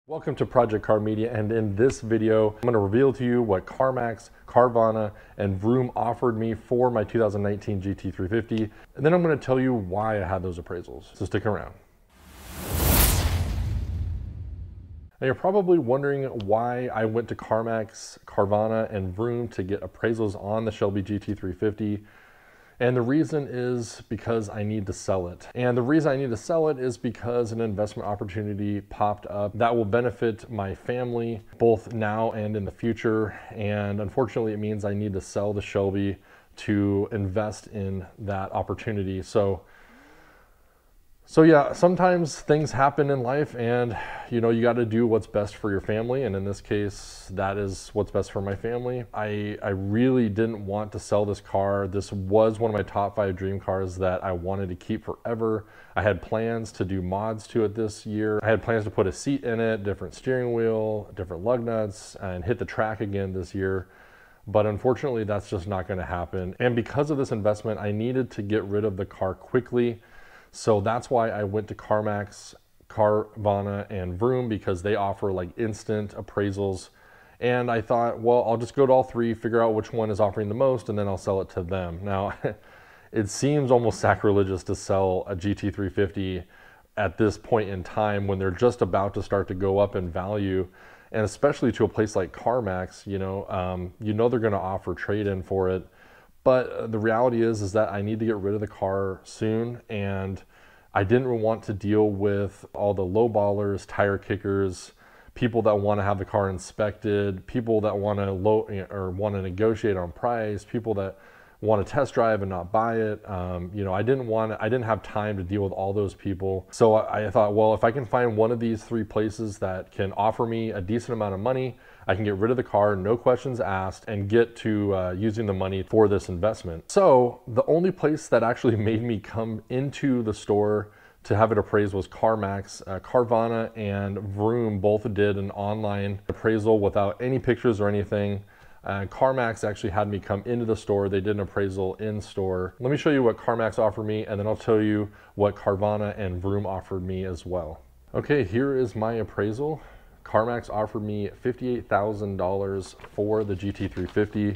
Welcome to Project Car Media, and in this video, I'm going to reveal to you what CarMax, Carvana, and Vroom offered me for my 2019 GT350, and then I'm going to tell you why I had those appraisals, so stick around. Now you're probably wondering why I went to CarMax, Carvana, and Vroom to get appraisals on the Shelby GT350. And the reason is because I need to sell it. And the reason I need to sell it is because an investment opportunity popped up that will benefit my family, both now and in the future. And unfortunately, it means I need to sell the Shelby to invest in that opportunity. So yeah, sometimes things happen in life and you got to do what's best for your family. And in this case, that is what's best for my family. I really didn't want to sell this car. This was one of my top 5 dream cars that I wanted to keep forever. I had plans to do mods to it this year. I had plans to put a seat in it, different steering wheel, different lug nuts, and hit the track again this year. But unfortunately, that's just not going to happen. And because of this investment, I needed to get rid of the car quickly. So that's why I went to CarMax, Carvana, and Vroom, because they offer like instant appraisals. And I thought, well, I'll just go to all 3, figure out which one is offering the most, and then I'll sell it to them. Now, it seems almost sacrilegious to sell a GT350 at this point in time when they're just about to start to go up in value. And especially to a place like CarMax, they're going to offer trade-in for it. But the reality is that I need to get rid of the car soon, and I didn't want to deal with all the lowballers, tire kickers, people that want to have the car inspected, people that want to negotiate on price, people that want to test drive and not buy it. I didn't have time to deal with all those people. So I thought, well, if I can find one of these 3 places that can offer me a decent amount of money, I can get rid of the car, no questions asked, and get to using the money for this investment. So the only place that actually made me come into the store to have it appraised was CarMax. Carvana and Vroom both did an online appraisal without any pictures or anything. CarMax actually had me come into the store. They did an appraisal in store. Let me show you what CarMax offered me, and then I'll tell you what Carvana and Vroom offered me as well. Okay, here is my appraisal. CarMax offered me $58,000 for the GT350.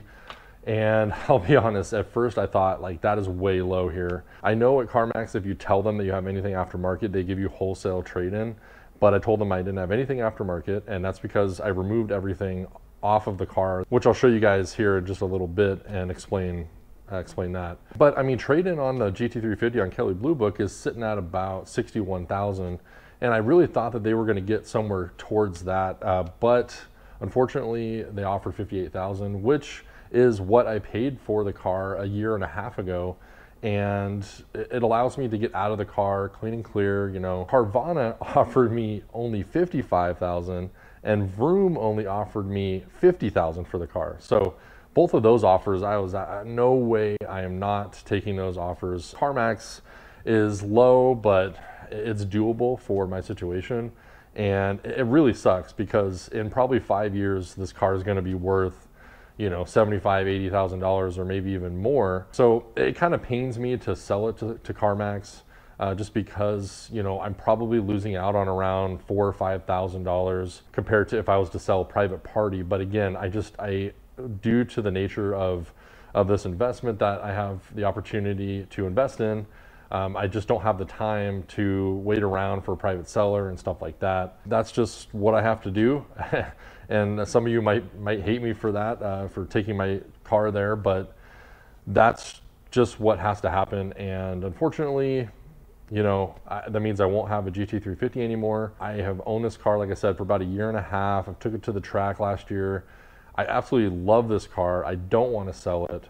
And I'll be honest, at first I thought like that is way low here. I know at CarMax, if you tell them that you have anything aftermarket, they give you wholesale trade-in, but I told them I didn't have anything aftermarket, and that's because I removed everything off of the car, which I'll show you guys here in just a little bit and explain that. But I mean, trade-in on the GT350 on Kelley Blue Book is sitting at about $61,000. And I really thought that they were going to get somewhere towards that, but unfortunately they offered $58,000, which is what I paid for the car a year and a half ago. And it allows me to get out of the car clean and clear. Carvana offered me only $55,000, and Vroom only offered me $50,000 for the car. So both of those offers, I was no way, I am not taking those offers. CarMax is low, but it's doable for my situation. And it really sucks because in probably 5 years, this car is going to be worth, $75,000, $80,000 or maybe even more. So it kind of pains me to sell it to CarMax just because, I'm probably losing out on around $4,000 or $5,000 compared to if I was to sell a private party. But again, due to the nature of this investment that I have the opportunity to invest in, I just don't have the time to wait around for a private seller and stuff like that. That's just what I have to do. And some of you might hate me for that, for taking my car there, but that's just what has to happen. And unfortunately, that means I won't have a GT350 anymore. I have owned this car, like I said, for about a year and a half. I took it to the track last year. I absolutely love this car. I don't want to sell it,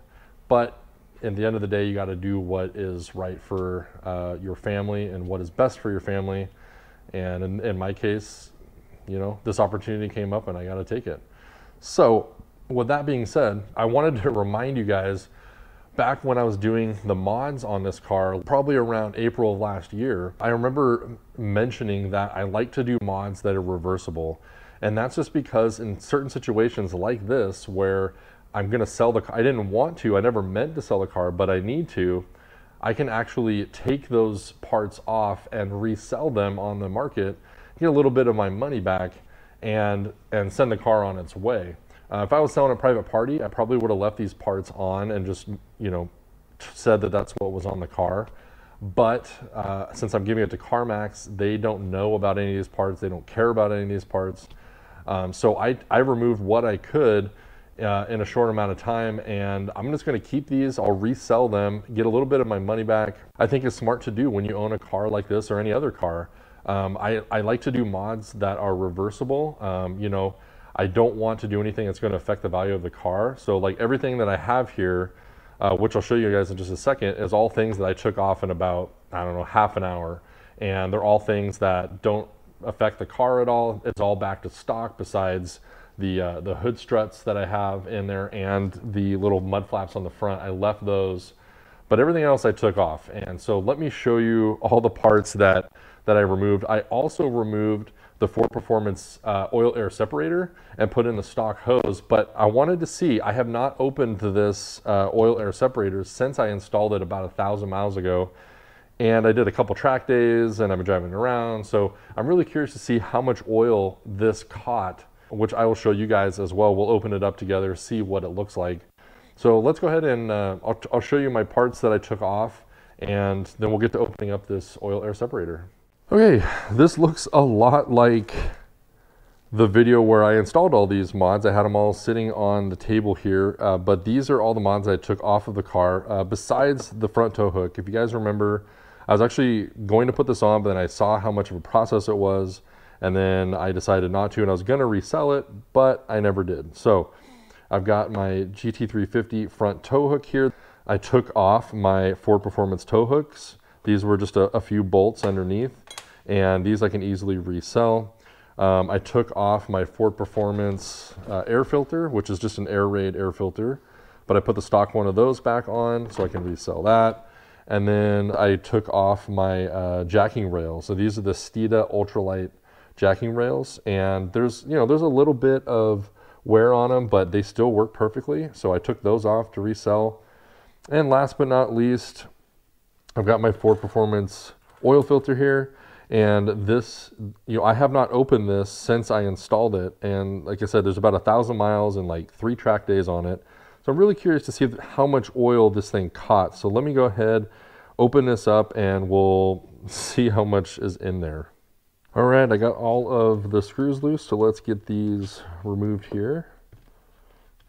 but at the end of the day, you got to do what is right for your family and what is best for your family. And in my case, this opportunity came up and I got to take it. So with that being said, I wanted to remind you guys, back when I was doing the mods on this car, probably around April of last year, I remember mentioning that I like to do mods that are reversible. And that's just because in certain situations like this, where I'm going to sell the car, I didn't want to, I never meant to sell the car, but I need to, I can actually take those parts off and resell them on the market, get a little bit of my money back. and send the car on its way. If I was selling a private party, I probably would have left these parts on and just, you know, said that that's what was on the car. But since I'm giving it to CarMax, they don't know about any of these parts. They don't care about any of these parts. So I removed what I could in a short amount of time, and I'm just going to keep these. I'll resell them, get a little bit of my money back. I think it's smart to do when you own a car like this or any other car. I like to do mods that are reversible. You know, I don't want to do anything that's going to affect the value of the car. So like everything that I have here, which I'll show you guys in just a second, is all things that I took off in about, I don't know, half an hour. And they're all things that don't affect the car at all. It's all back to stock besides the hood struts that I have in there and the little mud flaps on the front. I left those, but everything else I took off. And so let me show you all the parts that I removed. I also removed the Ford Performance oil air separator and put in the stock hose, but I wanted to see, I have not opened this oil air separator since I installed it about 1,000 miles ago. And I did a couple track days and I've been driving around. So I'm really curious to see how much oil this caught, which I will show you guys as well. We'll open it up together, see what it looks like. So let's go ahead and I'll show you my parts that I took off, and then we'll get to opening up this oil air separator. Okay, this looks a lot like the video where I installed all these mods. I had them all sitting on the table here, but these are all the mods I took off of the car, besides the front tow hook. If you guys remember, I was actually going to put this on, but then I saw how much of a process it was, and then I decided not to, and I was gonna resell it, but I never did. So I've got my GT350 front tow hook here. I took off my Ford Performance tow hooks. These were just a few bolts underneath, and these I can easily resell. I took off my Ford Performance air filter, which is just an air raid air filter, but I put the stock one of those back on so I can resell that. And then I took off my jacking rails. So these are the Steeda ultralight jacking rails, and there's a little bit of wear on them, but they still work perfectly. So I took those off to resell. And last but not least, I've got my Ford Performance oil filter here. And this, I have not opened this since I installed it. And like I said, there's about 1,000 miles and like 3 track days on it. So I'm really curious to see how much oil this thing caught. So let me go ahead, open this up, and we'll see how much is in there. All right, I got all of the screws loose, so let's get these removed here.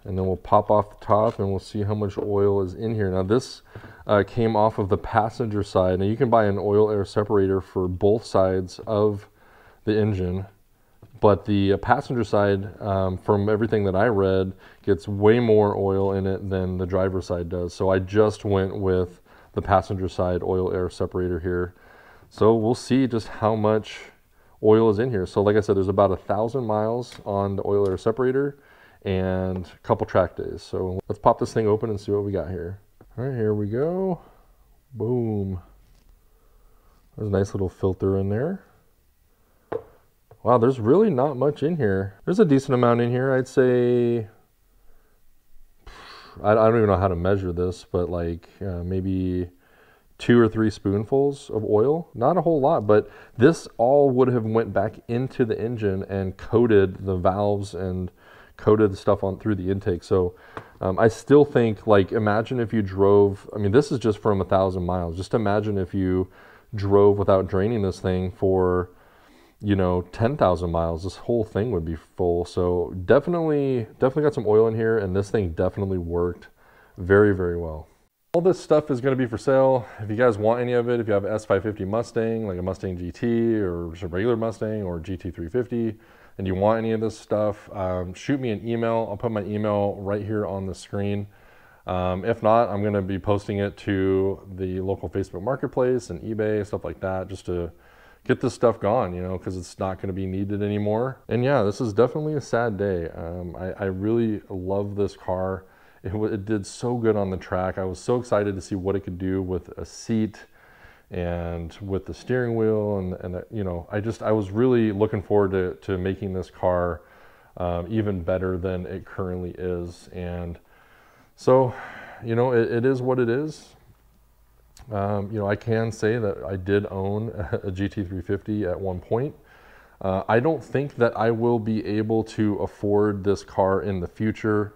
And then we'll pop off the top and we'll see how much oil is in here. Now this came off of the passenger side. Now you can buy an oil air separator for both sides of the engine, but the passenger side, from everything that I read, gets way more oil in it than the driver's side does. So I just went with the passenger side oil air separator here. So we'll see just how much oil is in here. So like I said, there's about 1,000 miles on the oil air separator and a couple track days. So let's pop this thing open and see what we got here. All right, here we go. Boom. There's a nice little filter in there. Wow, there's really not much in here. There's a decent amount in here. I'd say, I don't even know how to measure this, but like maybe 2 or 3 spoonfuls of oil. Not a whole lot, but this all would have went back into the engine and coated the valves and coated the stuff on through the intake. So I still think, like, imagine if you drove, I mean, this is just from 1,000 miles. Just imagine if you drove without draining this thing for, 10,000 miles, this whole thing would be full. So definitely got some oil in here, and this thing definitely worked very, very well. All this stuff is going to be for sale. If you guys want any of it, if you have an S550 Mustang, like a Mustang GT or just a regular Mustang or GT350, and you want any of this stuff, shoot me an email. I'll put my email right here on the screen. If not, I'm going to be posting it to the local Facebook marketplace and eBay, stuff like that, just to get this stuff gone, because it's not going to be needed anymore. And yeah, this is definitely a sad day. I really love this car. It did so good on the track. I was so excited to see what it could do with a seat and with the steering wheel, and I was really looking forward to making this car even better than it currently is. And so, it is what it is. I can say that I did own a GT350 at one point. I don't think that I will be able to afford this car in the future,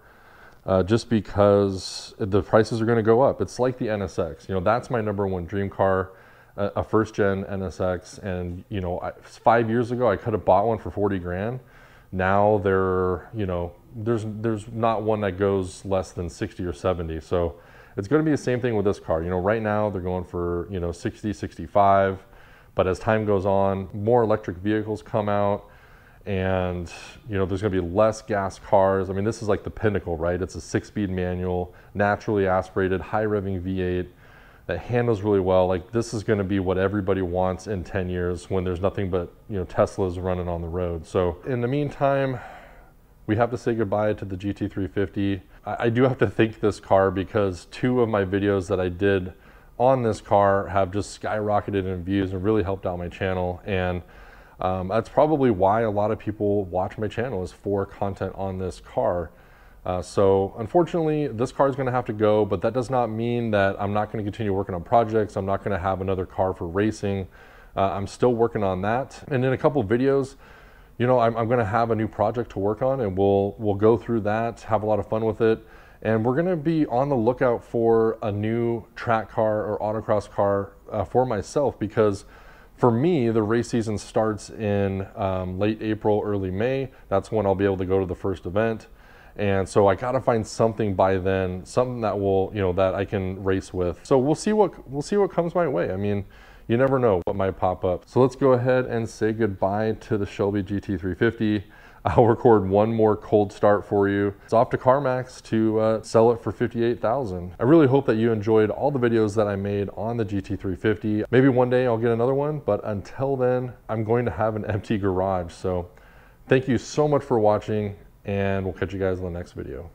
just because the prices are going to go up. It's like the NSX. You know, that's my #1 dream car, a first gen NSX. And, you know, 5 years ago, I could have bought one for 40 grand. Now you know, there's not one that goes less than 60 or 70. So it's going to be the same thing with this car. You know, right now they're going for, you know, 60, 65. But as time goes on, more electric vehicles come out, and, you know, there's going to be less gas cars. I mean, this is like the pinnacle, right? It's a 6-speed manual, naturally aspirated, high revving V8 that handles really well. Like, this is going to be what everybody wants in 10 years when there's nothing but, you know, Teslas running on the road. So in the meantime, we have to say goodbye to the GT350. I do have to thank this car, because 2 of my videos that I did on this car have just skyrocketed in views and really helped out my channel. And that's probably why a lot of people watch my channel, is for content on this car. So unfortunately, this car is going to have to go, but that does not mean that I'm not going to continue working on projects. I'm not going to have another car for racing. I'm still working on that. And in a couple of videos, you know, I'm going to have a new project to work on, and we'll go through that, have a lot of fun with it. And we're going to be on the lookout for a new track car or autocross car for myself, because for me, the race season starts in late April, early May. That's when I'll be able to go to the first event. And so I got to find something by then, something that will, you know, that I can race with. So we'll see what comes my way. I mean, you never know what might pop up. So let's go ahead and say goodbye to the Shelby GT350. I'll record one more cold start for you. It's off to CarMax to sell it for $58,000. I really hope that you enjoyed all the videos that I made on the GT350. Maybe one day I'll get another one, but until then, I'm going to have an empty garage. So thank you so much for watching, and we'll catch you guys in the next video.